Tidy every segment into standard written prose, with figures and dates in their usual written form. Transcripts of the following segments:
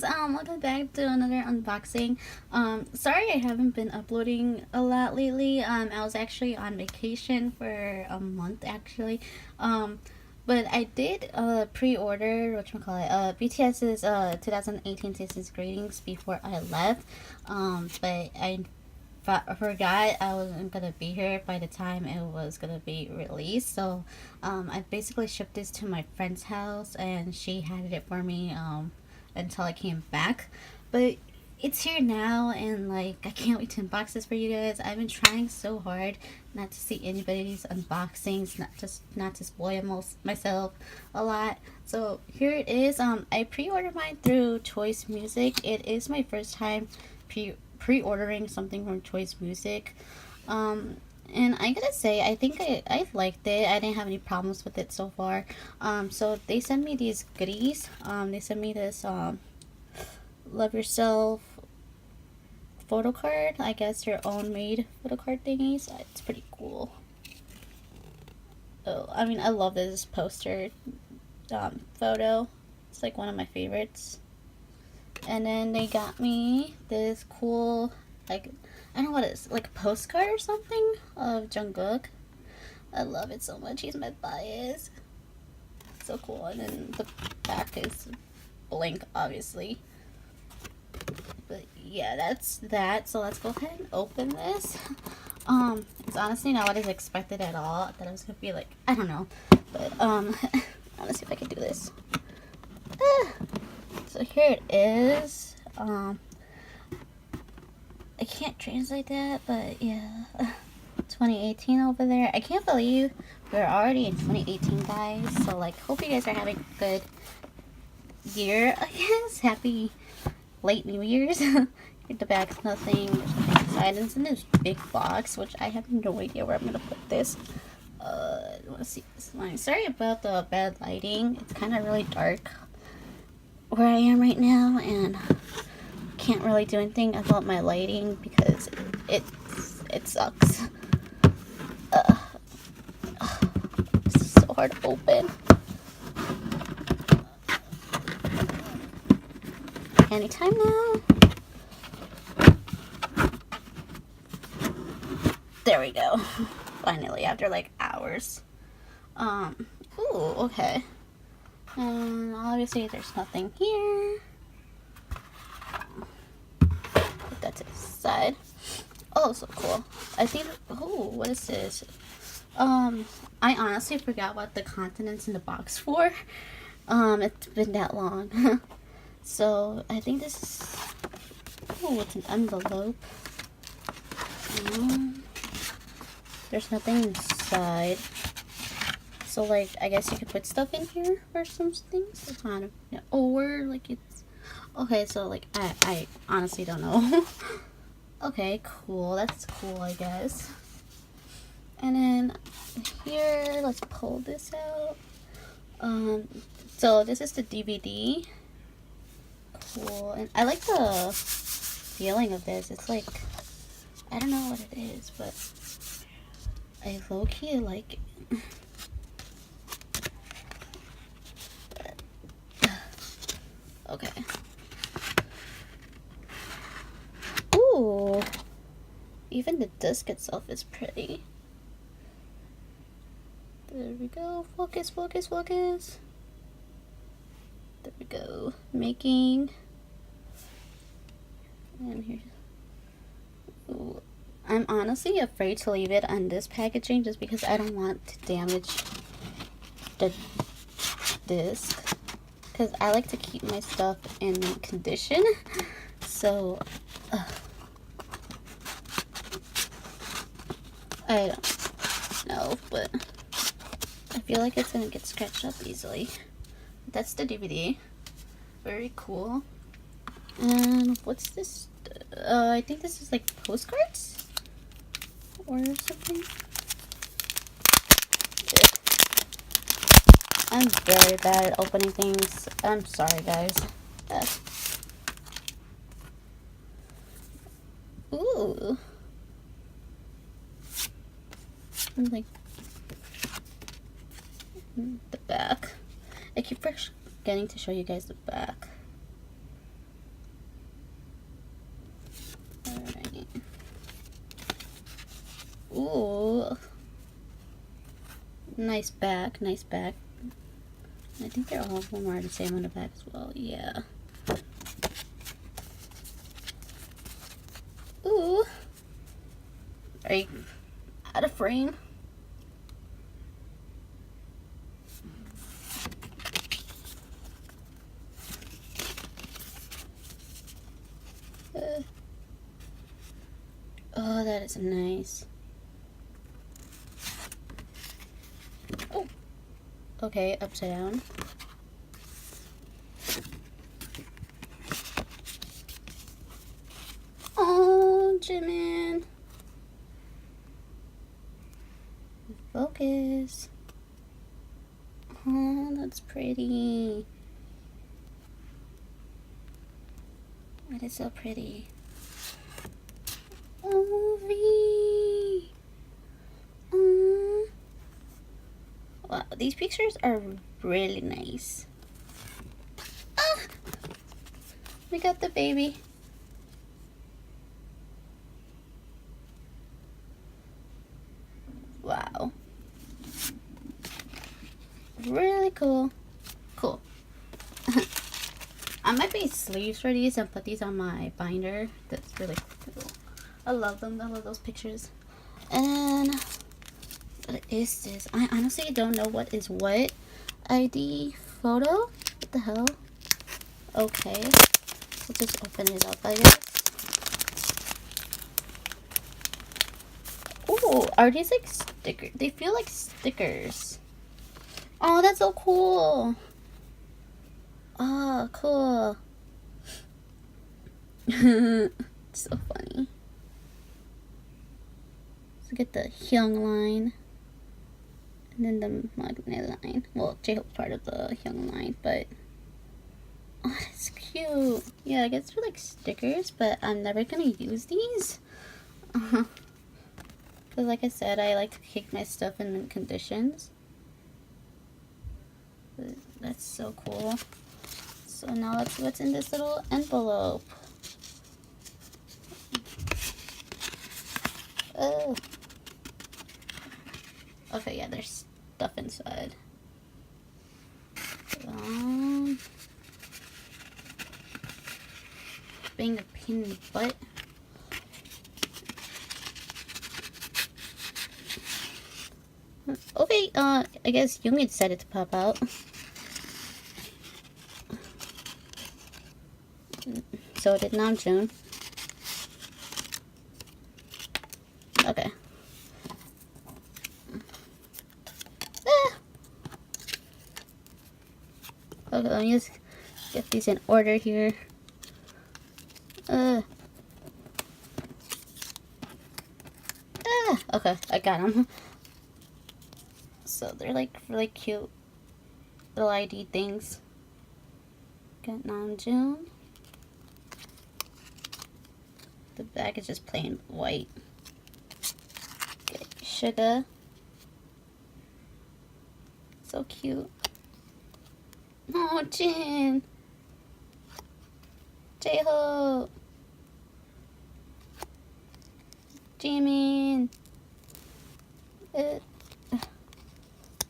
guys, welcome back to another unboxing. Sorry I haven't been uploading a lot lately. I was actually on vacation for a month actually. But I did pre-order BTS's 2018 Seasons Greetings before I left. But I forgot I wasn't gonna be here by the time it was gonna be released. So I basically shipped this to my friend's house, and she had it for me until I came back. But it's here now, and like I can't wait to unbox this for you guys. I've been trying so hard not to see anybody's unboxings, not to spoil myself a lot. So here it is. I pre-ordered mine through Choice Music. It is my first time pre-ordering something from Choice Music. And I gotta say, I think I liked it. I didn't have any problems with it so far. So they sent me these goodies. They sent me this Love Yourself photo card. I guess your own made photo card thingies. It's pretty cool. Oh, I mean, I love this poster photo. It's like one of my favorites. And then they got me this cool, like, I don't know what it is, like a postcard or something of Jungkook. I love it so much. He's my bias. So cool. And then the back is blank, obviously. But yeah, that's that. So let's go ahead and open this. It's honestly not what I expected at all. I thought it was gonna be like, I don't know. But let's see if I can do this. So here it is. I can't translate that, but yeah. 2018 over there. I can't believe we're already in 2018, guys. So like, hope you guys are having a good year, I guess. Happy late New Year's. The bag's nothing. There's inside. It's in this big box, which I have no idea where I'm gonna put this. Let's see this line. Sorry about the bad lighting. It's kind of really dark where I am right now, and can't really do anything about my lighting because it sucks. It's so hard to open. Anytime now. There we go. Finally, after like hours. Ooh, okay. And obviously there's nothing here. Put that to the side. Oh, so cool. I think, oh, what is this? I honestly forgot what the contents in the box for. It's been that long. So, I think this is, oh, it's an envelope. There's nothing inside. So, like, I guess you could put stuff in here or some things. It's kind of, yeah. Or, like, it's, okay, so, like, I honestly don't know. Okay, cool. That's cool, I guess. And then, here, let's pull this out. So, this is the DVD. Cool. And I like the feeling of this. It's like, I don't know what it is, but I low-key like it. Okay. Ooh. Even the disc itself is pretty. There we go. Focus, focus, focus. There we go. Making. And here. Ooh. I'm honestly afraid to leave it on this packaging just because I don't want to damage the disc. Because I like to keep my stuff in condition. So, I don't know, but I feel like it's going to get scratched up easily. That's the DVD. Very cool. And what's this? I think this is like postcards or something. I'm very bad at opening things. I'm sorry, guys. Ooh. Like the back. I keep forgetting to show you guys the back. Nice back, nice back. I think they're all of them are the same on the back as well. Yeah. Ooh. Are you out of frame? Oh, that is nice. Oh. Okay, upside down. Oh, Jimin. Focus. Oh, that's pretty. That is so pretty. Oh, V. Wow, these pictures are really nice. Ah, we got the baby. Wow. Really cool. Cool. I might make sleeves for these and put these on my binder. That's really cool. I love them. I love those pictures. And what is this? I honestly don't know what is what. ID photo? What the hell? Okay. We'll just open it up, I guess. Ooh, are these like stickers? They feel like stickers. Oh, that's so cool. Oh, cool. So funny. Let's get the Hyung line. And then the Magnet line. Well, J-Hope's part of the Hyung line, but... Oh, that's cute. Yeah, I guess they're like stickers, but I'm never gonna use these. Because like I said, I like to keep my stuff in mint conditions. But that's so cool. So now let's see what's in this little envelope. Oh. Okay, yeah, there's stuff inside. Being a pain in the butt. Okay, I guess Yumi decided to pop out. So did Namjoon. Okay. Okay, let me just get these in order here. Okay, I got them. So they're like really cute little ID things. Got Namjoon. The back is just plain white. Okay, Sugar. So cute. Oh, Jin. J-Hope. Jimin.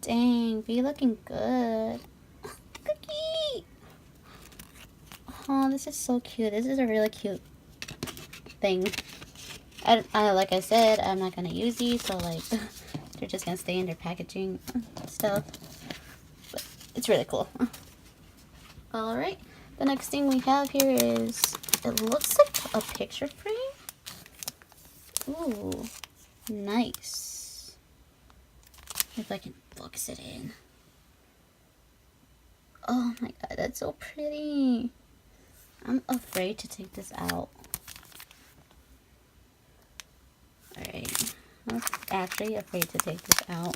Dang, be looking good. Cookie. Oh, this is so cute. This is a really cute thing. I like I said, I'm not gonna use these, so like they're just gonna stay in their packaging stuff. But it's really cool. All right, the next thing we have here is, it looks like a picture frame. Ooh, nice. If I can focus it in. Oh my god, that's so pretty. I'm afraid to take this out. Alright, I'm actually afraid to take this out.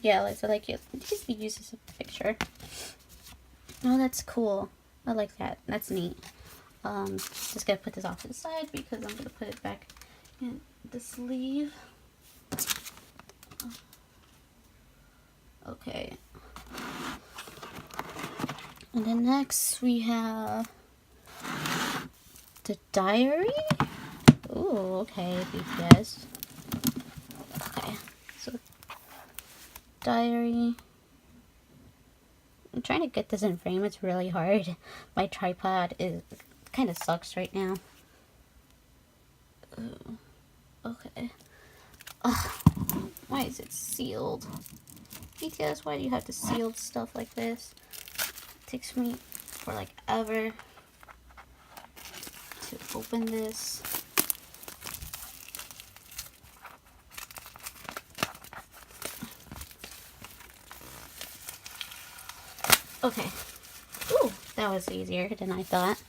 Yeah, like, so like it just be used as a picture. Oh, that's cool. I like that. That's neat. Just gonna put this off to the side because I'm gonna put it back in the sleeve. Okay. And then next we have the diary. Ooh, okay, BTS. Okay, so diary. I'm trying to get this in frame. It's really hard. My tripod is kind of sucks right now. Ooh, okay. Ugh, why is it sealed? BTS, why do you have to seal stuff like this? It takes me for like ever to open this. Okay. Ooh, that was easier than I thought.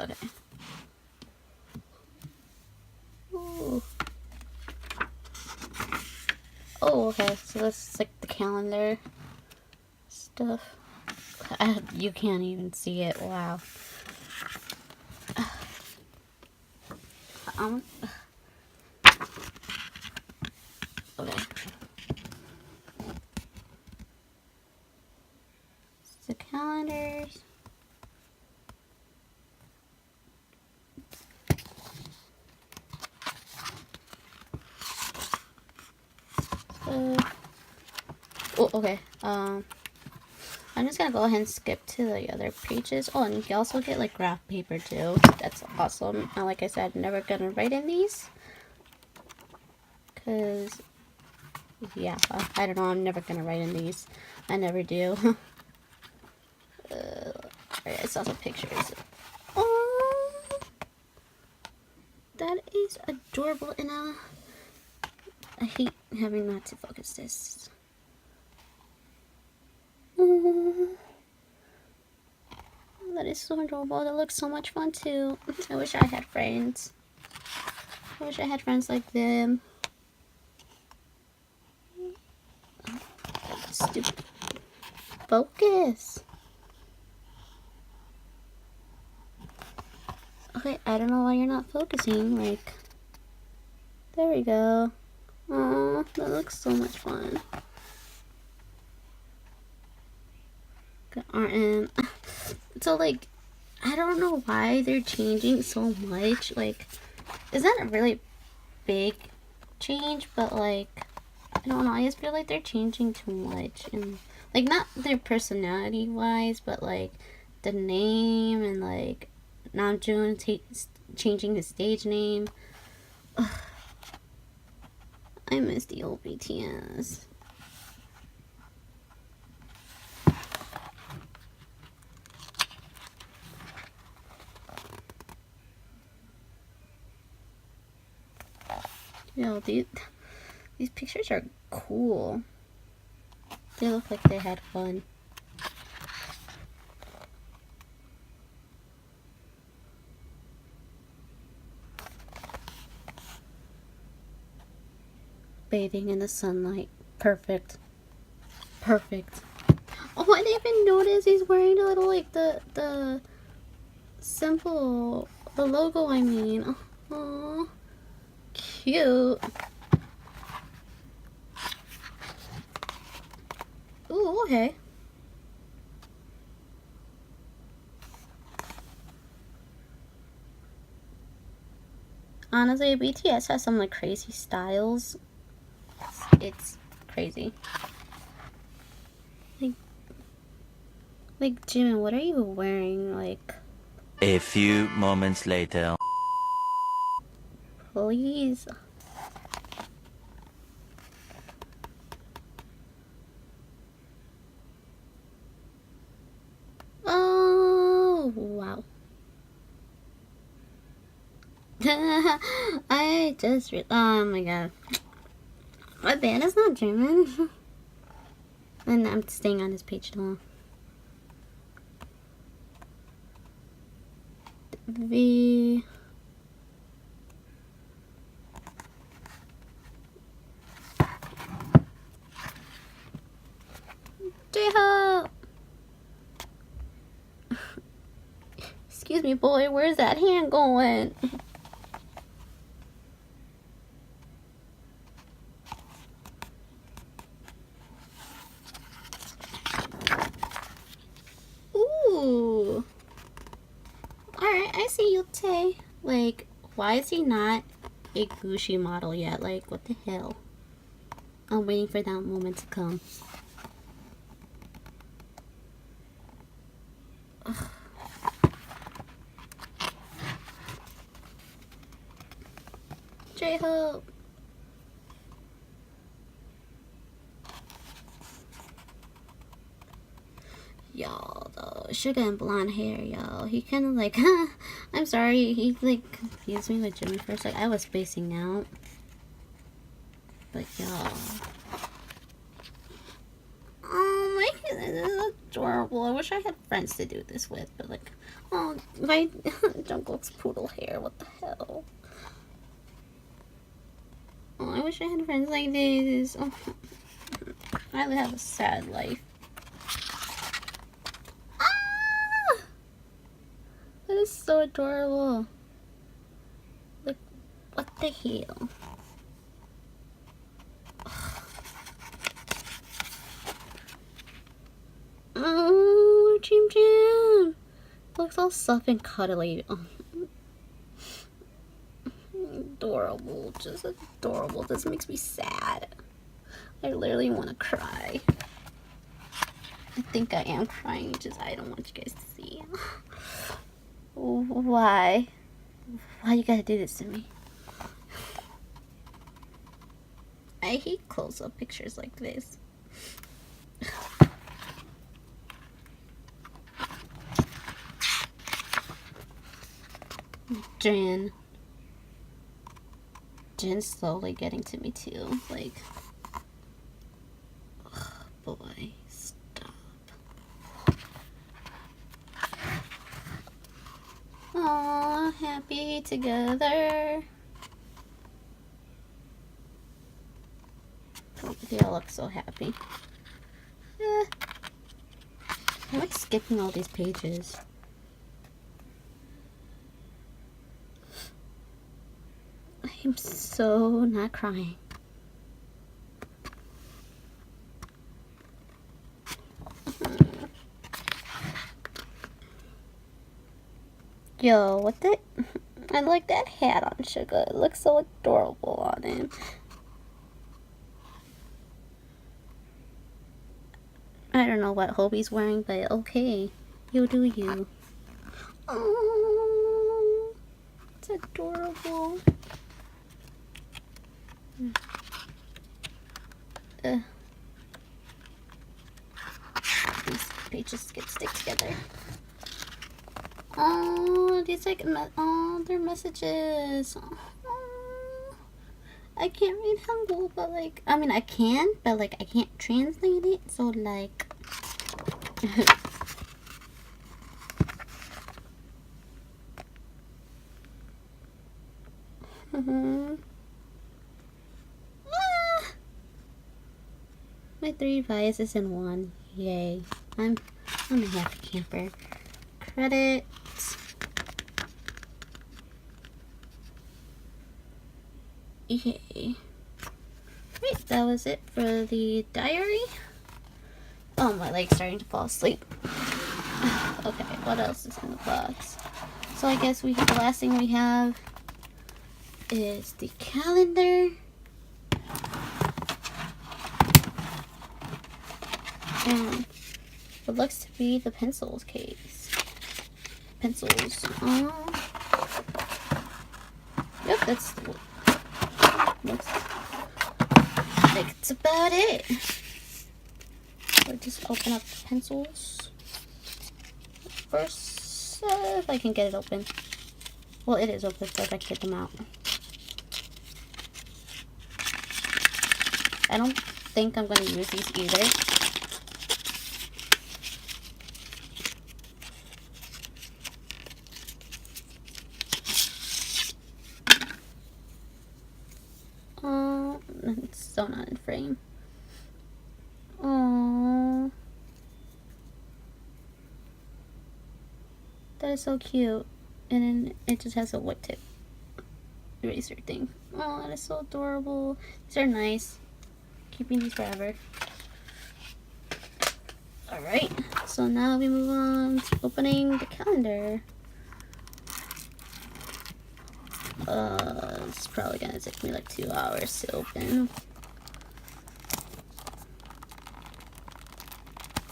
Okay. Ooh. Oh, okay. So this is like the calendar stuff. You can't even see it. Wow. Um. Okay. It's the calendars. Oh, okay. I'm just gonna go ahead and skip to the other pages. Oh, and you can also get like graph paper too. That's awesome. And like I said, I'm never gonna write in these. Cause, yeah, I don't know. I'm never gonna write in these. I never do. Alright, I saw some pictures. Oh, that is adorable. And I hate having not to focus this. Oh, that is so adorable. That looks so much fun too. I wish I had friends. I wish I had friends like them. Stupid. Focus. Okay, I don't know why you're not focusing. Like, there we go. Oh, that looks so much fun. Got RM. So, like, I don't know why they're changing so much. Like, it's not a really big change, but like, I don't know. I just feel like they're changing too much, and like not their personality wise, but like the name and like Namjoon changing his stage name. Ugh. I miss the old BTS. Yo, these pictures are cool. They look like they had fun. Bathing in the sunlight. Perfect. Perfect. Oh, I didn't even notice he's wearing a little, like, the symbol. The logo, I mean. Oh, cute. Ooh, okay. Honestly, BTS has some, like, crazy styles. It's crazy. Like, Jimin, what are you wearing? Like, A few moments later. please. Oh, wow. I just oh my god. My band is not German. And I'm staying on this page now. V. J-Hope! Excuse me, boy, where's that hand going? Like, why is he not a Gucci model yet? Like, what the hell? I'm waiting for that moment to come. Ugh. J-Hope! Y'all, though, sugar and blonde hair, y'all. He kind of like, I'm sorry, he like confused me with Jimmy first. Like, I was spacing out. But y'all. Oh my goodness, this is adorable. I wish I had friends to do this with, but like, oh, my Jungkook's poodle hair, what the hell? Oh, I wish I had friends like this. Oh, I would have a sad life. That is so adorable. Like, what the hell? Oh, Chim Chim. Looks all soft and cuddly. Oh. Adorable. Just adorable. This makes me sad. I literally want to cry. I think I am crying, just I don't want you guys to see. Why? Why you gotta do this to me? I hate close-up pictures like this. Jin's slowly getting to me too. Like, oh boy, stop. Aw, happy together. Oh, they all look so happy. I'm like skipping all these pages. I'm so not crying. Yo, what the? I like that hat on Sugar. It looks so adorable on him. I don't know what Hobie's wearing, but okay. You do you. Oh, it's adorable. These pages get stick together. Oh, these like they're messages. Oh, I can't read Hangul, but like, I mean, I can, but like, I can't translate it. So like, my 3 biases in 1. Yay! I'm a happy camper. Credits. Yay. Right, that was it for the diary. Oh, my leg's starting to fall asleep. Okay, what else is in the box? So I guess the last thing we have is the calendar. And what looks to be the pencils case. Pencils. Yep, that's looks like it's about it. So just open up the pencils first, if I can get it open. Well, it is open, so if I can get them out. I don't think I'm going to use these either. It's still not in frame. Aww. That is so cute. And then it just has a wood tip eraser thing. Oh, that is so adorable. These are nice. Keeping these forever. Alright, so now we move on to opening the calendar. It's probably gonna take me like 2 hours to open.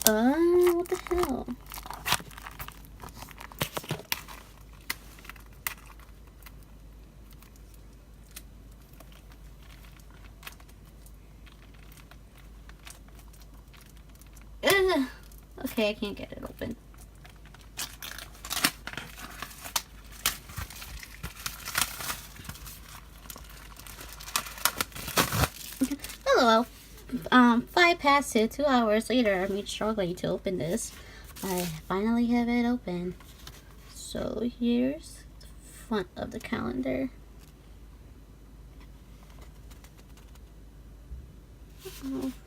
What the hell? Ugh. Okay, I can't get it open. Hello. 2 hours later, I'm struggling to open this. I finally have it open. So here's the front of the calendar.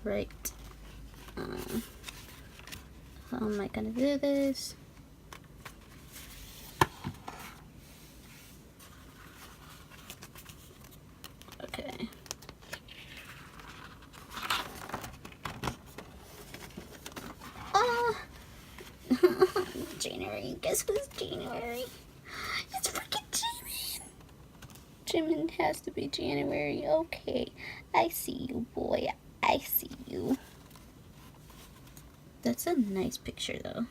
Alright. How am I gonna do this? Okay. Oh! January. Guess who's January? It's freaking Jimin! Jimin has to be January. Okay. I see you, boy. I see you. That's a nice picture, though.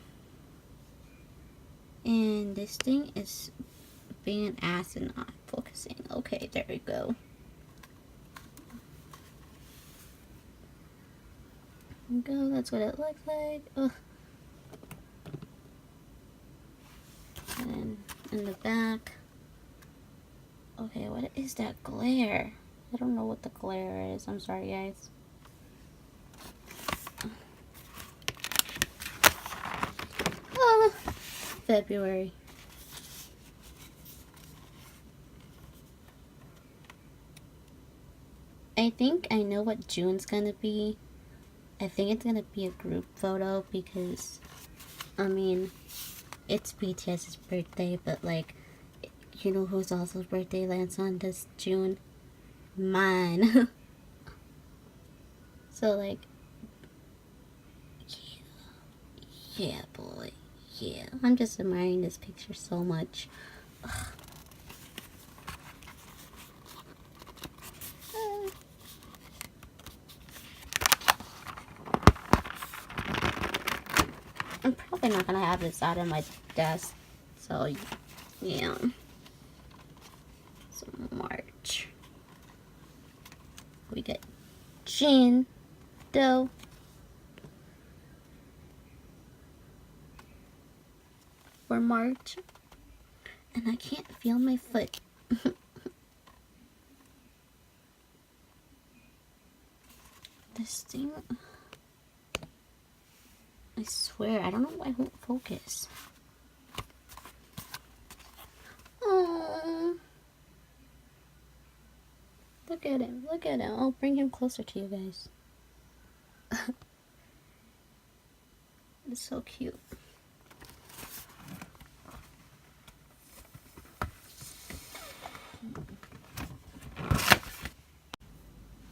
And this thing is being an ass and not focusing. Okay, there we go. There we go. That's what it looks like. Ugh. And in the back. Okay, what is that glare? I don't know what the glare is. I'm sorry, guys. February. I think I know what June's gonna be. I think it's gonna be a group photo because, I mean, it's BTS's birthday, but like, you know whose also birthday lands on this June? Mine. So like, yeah, boy. Yeah, I'm just admiring this picture so much. Ugh. I'm probably not gonna have this out of my desk, so yeah. So March, we get Jin, Do, for March, and I can't feel my foot. This thing, I swear, I don't know why it won't focus. Oh, look at him, look at him. I'll bring him closer to you guys. It's so cute.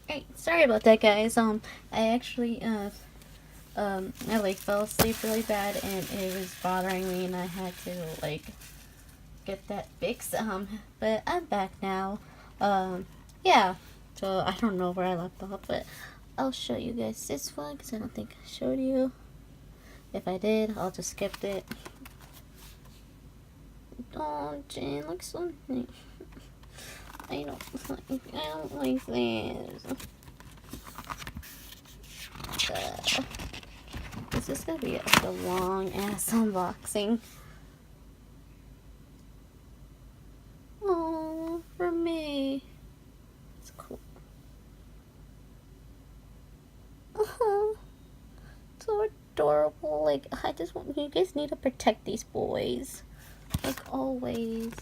Hey, sorry about that, guys. I actually, I like fell asleep really bad and it was bothering me and I had to like get that fixed. But I'm back now. Yeah. So I don't know where I left off, but I'll show you guys this one because I don't think I showed you. If I did, I'll just skip it. Oh, Jane looks so nice. I don't like this. This is gonna be a long ass unboxing. Oh, for me. It's cool. So adorable. Like, I just want you guys need to protect these boys. Like always.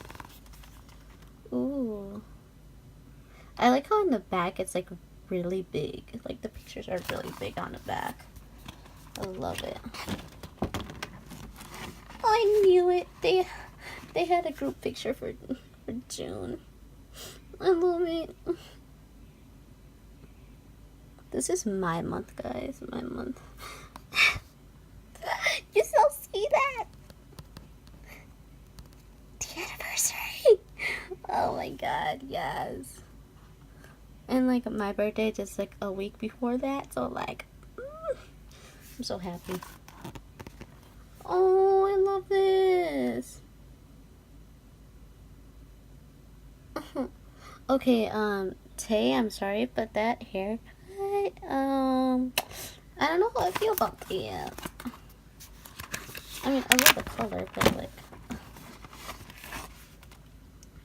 Ooh. I like how in the back it's like really big. Like the pictures are really big on the back. I love it. I knew it. They had a group picture for June. I love it. This is my month, guys. My month. You still see that? The anniversary. Oh my god. god, yes. And like my birthday just like a week before that, so like I'm so happy. Oh, I love this. Okay, Tay, I'm sorry, but that haircut, I don't know how I feel about that. I mean, I love the color, but like,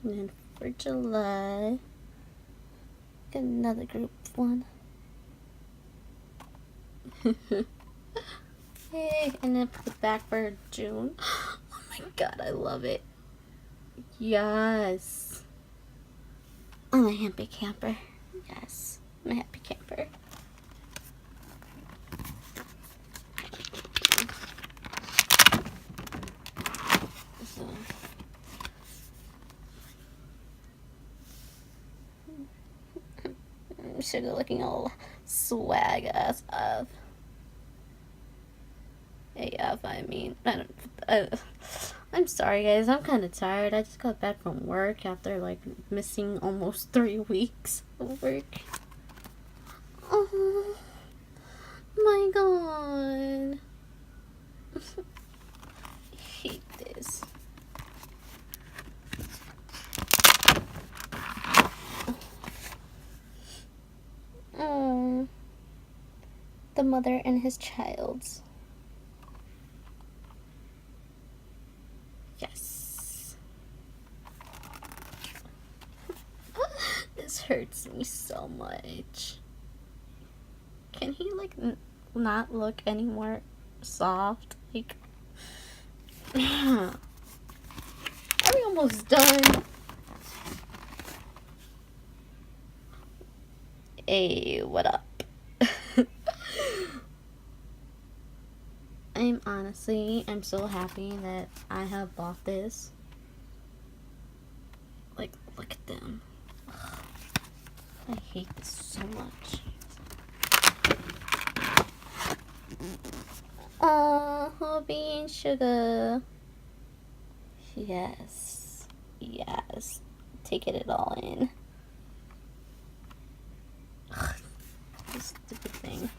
and then for July, get another group one. Hey, and then put it back for June. Oh my god, I love it. Yes. I'm a happy camper. Yes, I'm a happy camper. So, Sugar looking all swag ass up. AF, I mean, I'm sorry guys, I'm kind of tired. I just got back from work after like missing almost 3 weeks of work. Oh my god. I hate this. Oh, the mother and his child's. Yes. This hurts me so much. Can he like not look any more soft? Like, are we almost done? Hey, what up? I'm so happy that I have bought this. Like, look at them. I hate this so much. Oh, Hobby and Sugar. Yes. Yes. Taking it all in. This stupid thing.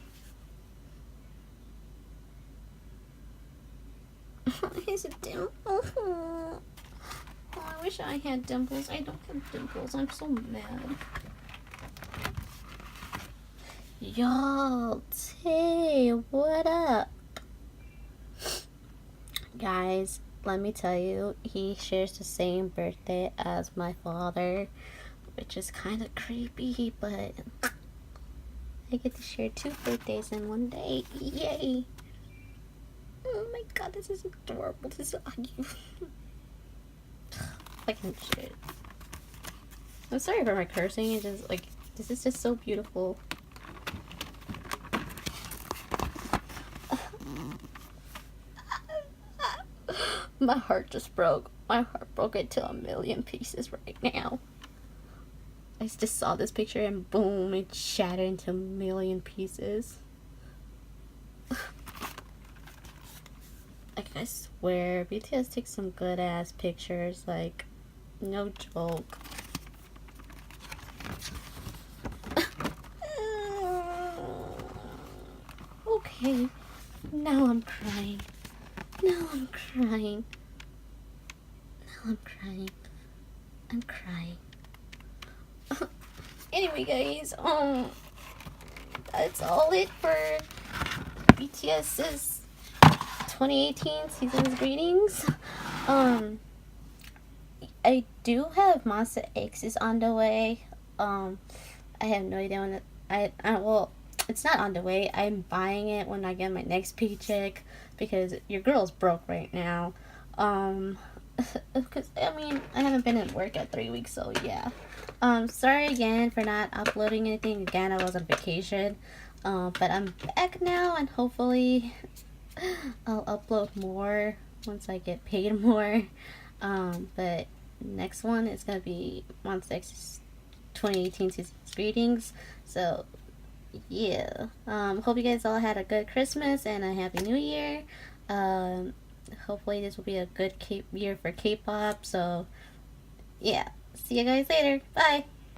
He's a dimple. Oh, I wish I had dimples. I don't have dimples. I'm so mad. Yo, Tay, what up? Guys, let me tell you, he shares the same birthday as my father, which is kind of creepy, but I get to share 2 birthdays in one day. Yay! Oh my god, this is adorable. This is fucking shit. I'm sorry for my cursing. It's just like, this is just so beautiful. My heart just broke. My heart broke into a million pieces right now. I just saw this picture and boom, it shattered into a million pieces. Like, I swear, BTS takes some good ass pictures. Like, no joke. Okay, now I'm crying. Now I'm crying. Now I'm crying. I'm crying. Anyway, guys, that's all it for BTS's 2018 season's greetings. I do have Monster X's on the way. I have no idea when well, it's not on the way. I'm buying it when I get my next paycheck because your girl's broke right now. Because I mean, I haven't been at work at 3 weeks, so yeah. Sorry again for not uploading anything again. I was on vacation. But I'm back now, and hopefully I'll upload more once I get paid more. But next one is gonna be Monster X's 2018 season's greetings. So yeah. Hope you guys all had a good Christmas and a happy New Year. Hopefully this will be a good year for K-pop. So yeah. See you guys later. Bye.